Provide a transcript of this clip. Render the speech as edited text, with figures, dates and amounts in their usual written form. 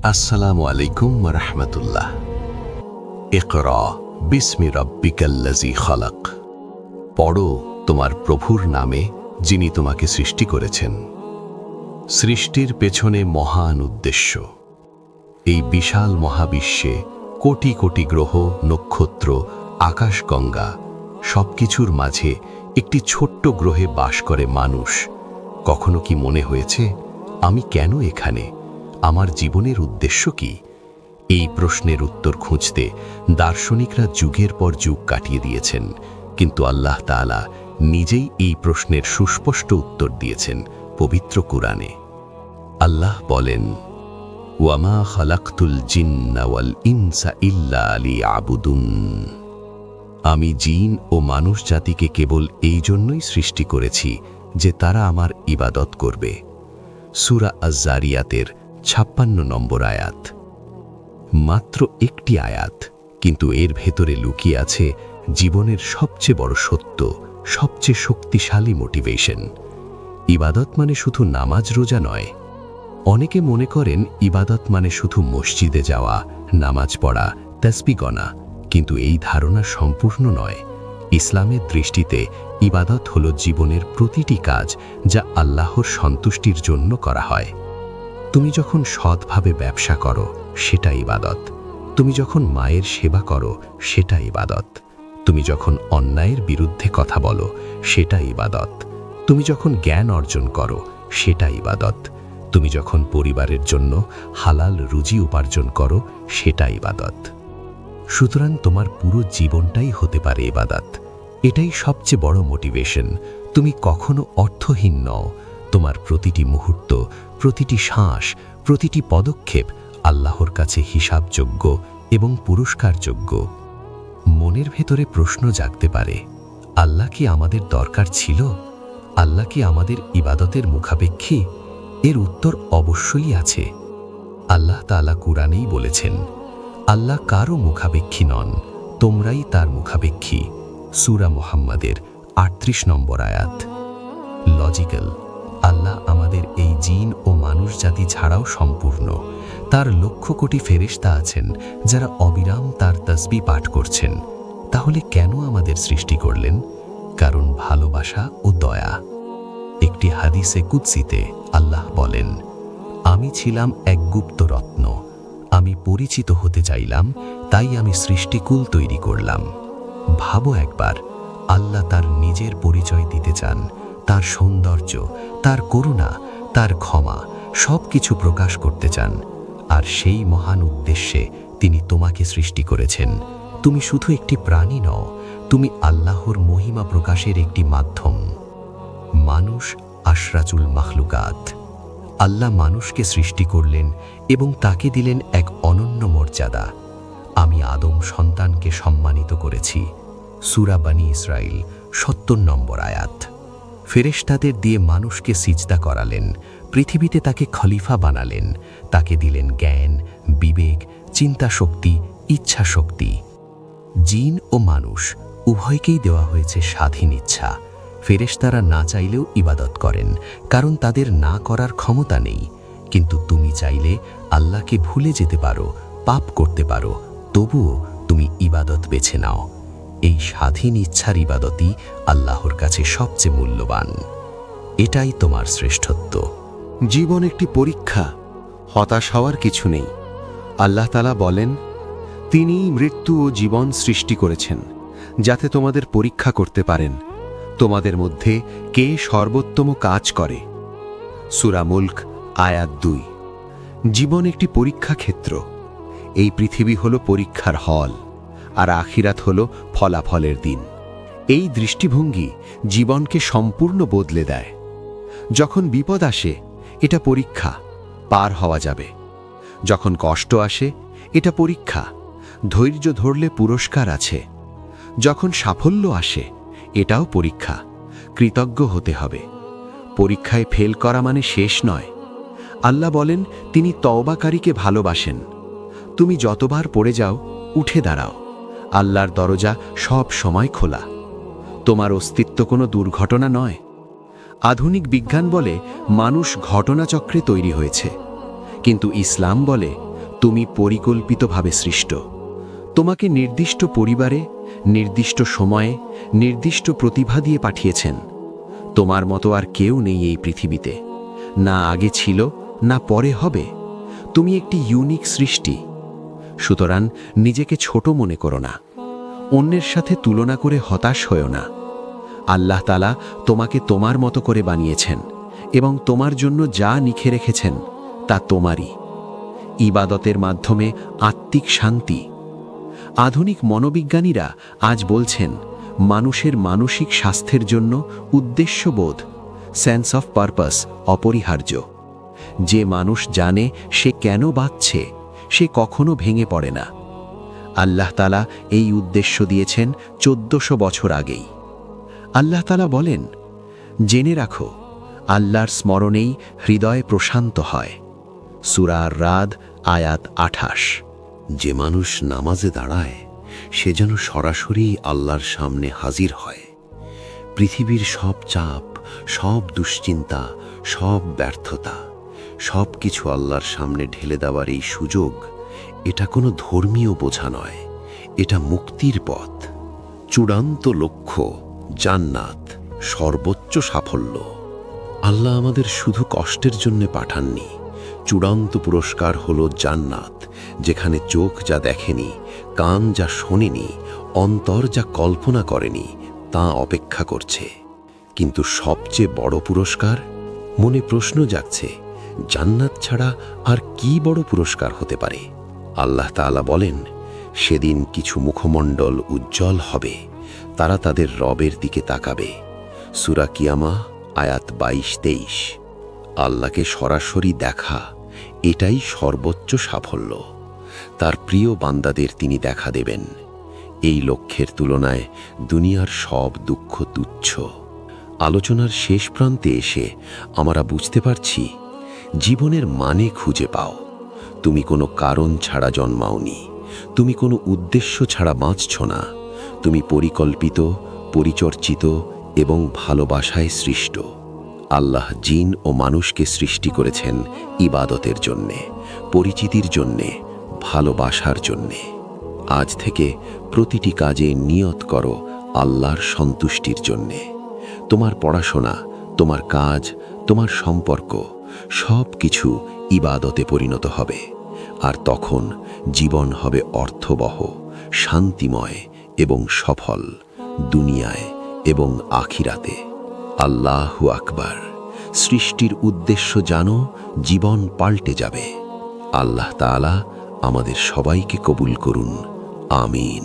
আসসালামু আলাইকুম ওয়া রাহমাতুল্লাহ। ইকরা বিসমি রাব্বিকাল্লাযী খালাক। পড়ো তোমার প্রভুর নামে, যিনি তোমাকে সৃষ্টি করেছেন। সৃষ্টির পেছনে মহান উদ্দেশ্য। এই বিশাল মহাবিশ্বে কোটি কোটি গ্রহ, নক্ষত্র, আকাশগঙ্গা সবকিছুর মাঝে একটি ছোট্ট গ্রহে বাস করে মানুষ। কখনো কি মনে হয়েছে, আমি কেন এখানে? আমার জীবনের উদ্দেশ্য কি? এই প্রশ্নের উত্তর খুঁজতে দার্শনিকরা যুগের পর যুগ কাটিয়ে দিয়েছেন, কিন্তু আল্লাহ তাআলা নিজেই এই প্রশ্নের সুস্পষ্ট উত্তর দিয়েছেন পবিত্র কুরআনে। আল্লাহ বলেন, ওয়ামা খালাকতুল জিন্না ওয়াল ইনসা ইল্লা লিয়াবুদুন। আমি জিন ও মানুষ জাতিকে কেবল এই জন্যই সৃষ্টি করেছি যে তারা আমার ইবাদত করবে। সূরা আয-যারিয়াতের ৫৬ নম্বর আয়াত। মাত্র একটি আয়াত, কিন্তু এর ভেতরে লুকিয়ে আছে জীবনের সবচেয়ে বড় সত্য, সবচেয়ে শক্তিশালী মোটিভেশন। ইবাদত মানে শুধু নামাজ রোজা নয়। অনেকে মনে করেন ইবাদত মানে শুধু মসজিদে যাওয়া, নামাজ পড়া, তাসবিহ গণা, কিন্তু এই ধারণা সম্পূর্ণ নয়। ইসলামের দৃষ্টিতে ইবাদত হলো জীবনের প্রতিটি কাজ যা আল্লাহর সন্তুষ্টির জন্য করা হয়। তুমি যখন সৎভাবে ব্যবসা করো, সেটা ইবাদত। তুমি যখন মায়ের সেবা করো, সেটা ইবাদত। তুমি যখন অন্যায়ের বিরুদ্ধে কথা বলো, সেটা ইবাদত। তুমি যখন জ্ঞান অর্জন করো, সেটা ইবাদত। তুমি যখন পরিবারের জন্য হালাল রুজি উপার্জন করো, সেটা ইবাদত। সুতরাং তোমার পুরো জীবনটাই হতে পারে ইবাদত। এটাই সবচেয়ে বড় মোটিভেশন। তুমি কখনো অর্থহীন নও। তোমার প্রতিটি মুহূর্ত, প্রতিটি শ্বাস, প্রতিটি পদক্ষেপ আল্লাহর কাছে হিসাবযোগ্য এবং পুরস্কারযোগ্য। মনের ভেতরে প্রশ্ন জাগতে পারে, আল্লাহ কি আমাদের দরকার ছিল? আল্লাহ কি আমাদের ইবাদতের মুখাপেক্ষী? এর উত্তর অবশ্যই আছে। আল্লাহ তাআলা কুরআনেই বলেছেন, আল্লাহ কারও মুখাপেক্ষী নন, তোমরাই তার মুখাপেক্ষী। সূরা মুহাম্মাদের ৩৮ নম্বর আয়াত। লজিক্যাল, আল্লাহ আমাদের এই জিন ও মানুষ জাতি ছাড়াও সম্পূর্ণ। তার লক্ষ কোটি ফেরেশতা আছেন যারা অবিরাম তার তাসবিহ পাঠ করছেন। তাহলে কেন আমাদের সৃষ্টি করলেন? কারণ ভালোবাসা ও দয়া। একটি হাদিসে কুদসিতে আল্লাহ বলেন, আমি ছিলাম এক গুপ্ত রত্ন, আমি পরিচিত হতে চাইলাম, তাই আমি সৃষ্টিকুল তৈরি করলাম। ভাবো একবার, আল্লাহ তার নিজের পরিচয় দিতে চান, তার সৌন্দর্য, তার করুণা, তার ক্ষমা সবকিছু প্রকাশ করতে চান। আর সেই মহান উদ্দেশ্যে তিনি তোমাকে সৃষ্টি করেছেন। তুমি শুধু একটি প্রাণী নও, তুমি আল্লাহর মহিমা প্রকাশের একটি মাধ্যম। মানুষ আশরাফুল মাখলুকাত। আল্লাহ মানুষকে সৃষ্টি করলেন এবং তাকে দিলেন এক অনন্য মর্যাদা। আমি আদম সন্তানকে সম্মানিত করেছি। সূরা বনী ইসরাইল ৭০ নম্বর আয়াত। ফেরেশতাদের দিয়ে মানুষকে সিজদা করালেন, পৃথিবীতে তাকে খলিফা বানালেন, তাকে দিলেন জ্ঞান, বিবেক, চিন্তা শক্তি, ইচ্ছা শক্তি। জিন ও মানুষ উভয়কেই দেওয়া হয়েছে স্বাধীন ইচ্ছা। ফেরেশতারা না চাইলেও ইবাদত করেন, কারণ তাদের না করার ক্ষমতা নেই। কিন্তু তুমি চাইলে আল্লাহকে ভুলে যেতে পারো, পাপ করতে পারো, তবুও তুমি ইবাদত বেছে নাও। এই স্বাধীন ইচ্ছার ইবাদতই আল্লাহর কাছে সবচেয়ে মূল্যবান। এটাই তোমার শ্রেষ্ঠত্ব। জীবন একটি পরীক্ষা, হতাশ হওয়ার কিছু নেই। আল্লাহ তাআলা বলেন, তিনিই মৃত্যু ও জীবন সৃষ্টি করেছেন যাতে তোমাদের পরীক্ষা করতে পারেন তোমাদের মধ্যে কে সর্বোত্তম কাজ করে। সূরা মুলক আয়াত ২। জীবন একটি পরীক্ষা ক্ষেত্র। এই পৃথিবী হলো পরীক্ষার হল, আর আখিরাত হলো ফলাফলের দিন। এই দৃষ্টিভঙ্গি জীবনকে সম্পূর্ণ বদলে দেয়। যখন বিপদ আসে, এটা পরীক্ষা, পার হওয়া যাবে। যখন কষ্ট আসে, এটা পরীক্ষা, ধৈর্য ধরলে পুরস্কার আছে। যখন সাফল্য আসে, এটাও পরীক্ষা, কৃতজ্ঞ হতে হবে। পরীক্ষায় ফেল করা মানে শেষ নয়। আল্লাহ বলেন, তিনি তওবাকারীকে ভালোবাসেন। তুমি যতবার পড়ে যাও, উঠে দাঁড়াও। আল্লাহর দরজা সব সময় খোলা। তোমার অস্তিত্ব কোনো দুর্ঘটনা নয়। আধুনিক বিজ্ঞান বলে মানুষ ঘটনাচক্রে তৈরি হয়েছে, কিন্তু ইসলাম বলে তুমি পরিকল্পিতভাবে সৃষ্ট। তোমাকে নির্দিষ্ট পরিবারে, নির্দিষ্ট সময়ে, নির্দিষ্ট প্রতিভা দিয়ে পাঠিয়েছেন। তোমার মতো আর কেউ নেই এই পৃথিবীতে, না আগে ছিল না পরে হবে। তুমি একটি ইউনিক সৃষ্টি। সুতরাং নিজেকে ছোট মনে করো না, অন্যের সাথে তুলনা করে হতাশ হয়ো না। আল্লাহ তাআলা তোমাকে তোমার মতো করে বানিয়েছেন এবং তোমার জন্য যা লিখে রেখেছেন তা তোমারই। ইবাদতের মাধ্যমে আত্মিক শান্তি। আধুনিক মনোবিজ্ঞানীরা আজ বলছেন মানুষের মানসিক স্বাস্থ্যের জন্য উদ্দেশ্যবোধ, সেন্স অফ পারপাস অপরিহার্য। যে মানুষ জানে সে কেন বাঁচছে, সে কখনো ভেঙে পড়ে না। আল্লাহ তাআলা এই উদ্দেশ্য দিয়েছেন 1400 বছর আগেই। আল্লাহ তাআলা বলেন, জেনে রাখো আল্লাহর স্মরণেই হৃদয় প্রশান্ত হয়। সূরা আর-রাদ আয়াত 28। যে মানুষ নামাজে দাঁড়ায় সে যেন সরাসরি আল্লাহর সামনে হাজির হয়। পৃথিবীর সব চাপ, সব দুশ্চিন্তা, সব ব্যর্থতা, সব কিছু আল্লাহর সামনে ঢেলে দেওয়ার এই সুযোগ, এটা কোনো ধর্মীয় বোঝা নয়, এটা মুক্তির পথ। চূড়ান্ত লক্ষ্য জান্নাত, সর্বোচ্চ সাফল্য। আল্লাহ আমাদের শুধু কষ্টের জন্য পাঠাননি, চূড়ান্ত পুরস্কার হলো জান্নাত, যেখানে চোখ যা দেখেনি, কান যা শোনেনি, অন্তর যা কল্পনা করেনি তা অপেক্ষা করছে। কিন্তু সবচেয়ে বড় পুরস্কার, মনে প্রশ্ন জাগছে, জান্নাত ছাড়া আর কি বড় পুরস্কার হতে পারে? আল্লাহ তাআলা বলেন, সেদিন কিছু মুখমণ্ডল উজ্জ্বল হবে, তারা তাদের রবের দিকে তাকাবে। সূরা কিয়ামা আয়াত 22-23। আল্লাহকে সরাসরি দেখা, এটাই সর্বোচ্চ সাফল্য। তার প্রিয় বান্দাদের তিনি দেখা দেবেন। এই লক্ষ্যের তুলনায় দুনিয়ার সব দুঃখ তুচ্ছ। আলোচনার শেষ প্রান্তে এসে আমরা বুঝতে পারছি, জীবনের মানে খুঁজে পাও। তুমি কোনো কারণ ছাড়া জন্মাওনি, তুমি কোনো উদ্দেশ্য ছাড়া বাঁচছ না। তুমি পরিকল্পিত, পরিচর্চিত এবং ভালোবাসায় সৃষ্ট। আল্লাহ জিন ও মানুষকে সৃষ্টি করেছেন ইবাদতের জন্যে, পরিচিতির জন্যে, ভালোবাসার জন্যে। আজ থেকে প্রতিটি কাজে নিয়ত করো আল্লাহর সন্তুষ্টির জন্যে। তোমার পড়াশোনা, তোমার কাজ, তোমার সম্পর্ক সব কিছু ইবাদতে পরিণত হবে। আর তখন জীবন হবে অর্থবহ, শান্তিময় এবং সফল, দুনিয়ায় এবং আখিরাতে। আল্লাহু আকবার। সৃষ্টির উদ্দেশ্য জানো, জীবন পাল্টে যাবে। আল্লাহ তাআলা আমাদের সবাইকে কবুল করুন। আমিন।